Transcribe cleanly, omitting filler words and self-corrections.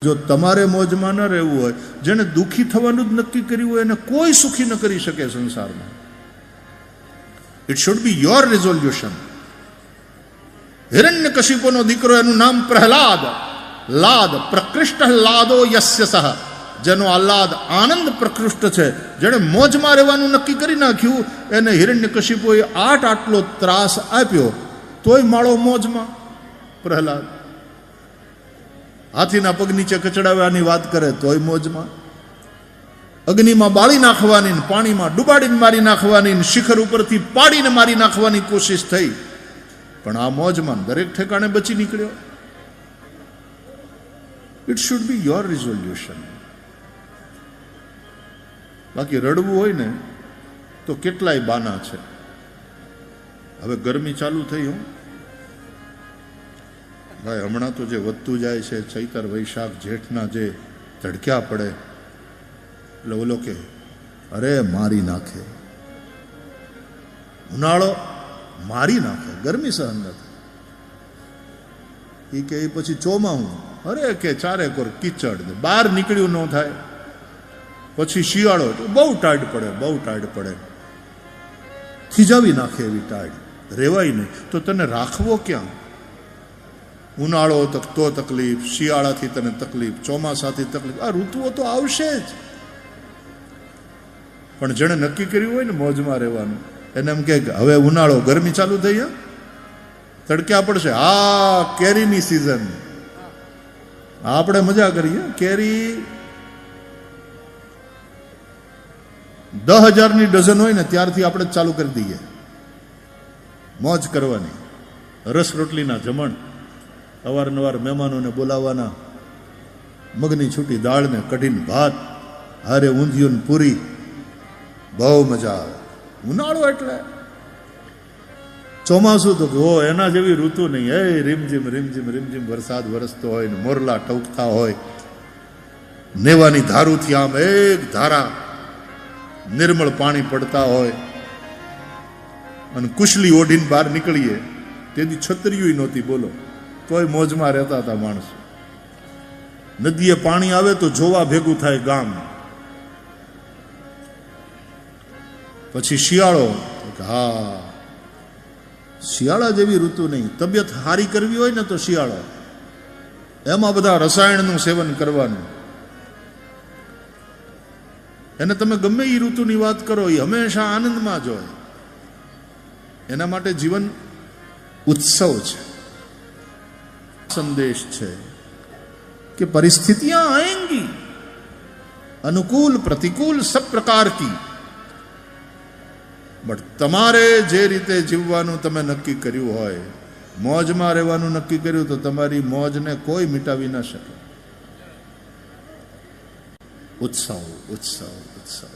જો તમારે મોજમાં ન રહેવું હોય, જેને દુઃખી થવાનું જ નક્કી કર્યું હોય એને કોઈ સુખી ન કરી શકે સંસારમાં. It should be your resolution. હિરણ્યકશિપુનો દીકરો, એનું નામ પ્રહલાદ. લાદ પ્રકૃષ્ટ લાદો યસ્ય સહ, જેનો આહલાદ આનંદ પ્રકૃષ્ટ છે, જેણે મોજમાં રહેવાનું નક્કી કરી નાખ્યું, એને હિરણ્યકશિપુએ આટલો ત્રાસ આપ્યો તોય માળો મોજમાં. પ્રહલાદ હાથીના પગ નીચે કચડાવવાની વાત કરે તોય મોજમાં. અગ્નિમાં બાળી નાખવાની, પાણીમાં ડુબાડીને મારી નાખવાની, શિખર ઉપરથી પાડીને મારી નાખવાની કોશિશ થઈ, પણ આ મોજમાં દરેક ઠેકાણે બચી નીકળ્યો. It should be your resolution. બાકી રડવું હોય ને તો કેટલાય બાના છે. હવે ગરમી ચાલુ થઈ, હું ભાઈ હમણાં તો જે વધતું જાય છે, ચૈતર વૈશાખ જેઠના જે ધડક્યા પડે એટલે ઓલો કે અરે મારી નાખે, ઉનાળો મારી નાખે, ગરમી સહન નથી. એ કે એ પછી ચોમાહું, અરે કે ચારે કોર કીચડ, બહાર નીકળ્યું ન થાય. પછી શિયાળો, બહુ ટાઢ પડે, બહુ ટાઢ પડે, ખીજાવી નાખે એવી ટાઢ, રેવાય નહીં. તો તને રાખવો ક્યાં? ઉનાળો તો તકલીફ, શિયાળાથી તને તકલીફ, ચોમાસાથી તકલીફ, આ ઋતુઓ તો આવશે જ. પણ જેણે નક્કી કર્યું હોય ને મોજમાં રહેવાનું, એને એમ કે હવે ઉનાળો, ગરમી ચાલુ થઈ, તડક્યા પડશે, આ કેરીની સિઝન, આપણે મજા કરીએ. કેરી 10,000ની ડઝન હોય ને ત્યારથી આપણે જ ચાલુ કરી દઈએ મોજ કરવાની. રસ રોટલીના જમણ, અવારનવાર મહેમાનોને બોલાવવાના, મગની છૂટી દાળને કઢીને ભાત, હારે ઊંધિયું પૂરી, બહુ મજા આવે. ઉનાળો એટલે ચોમાસું તો એના જેવી ઋતુ નહીં. એ રીમઝીમ રીમઝીમ રીમઝીમ વરસાદ વરસતો હોય ને મોરલા ટવકતા હોય, નેવાની ધારુથી આમ એક ધારા નિર્મળ પાણી પડતા હોય, અને કુશલી ઓઢીને બહાર નીકળીએ. તેથી છત્રીયું નહોતી, બોલો, તોય મોજમાં રહેતા હતા માણસો. નદીએ પાણી આવે તો જોવા ભેગું થાય ગામ. પછી શિયાળો, હા શિયાળા જેવી ઋતુ નહીં. તબિયત સારી કરવી હોય ને તો શિયાળો, એમાં બધા રસાયણનું સેવન કરવાનું. એને તમે ગમે એ ઋતુની વાત કરો, એ હંમેશા આનંદમાં જ હોય. એના માટે જીવન ઉત્સવ છે. संदेश है कि परिस्थितियां आएंगी, अनुकूल प्रतिकूल सब प्रकार की, बट તમારે જે રીતે જીવવાનું તમે નક્કી કર્યું હોય, મોજમાં રહેવાનું નક્કી કર્યું, તો તમારી મોજને કોઈ મિટાવી ન શકે. ઉત્સવ ઉત્સવ ઉત્સવ.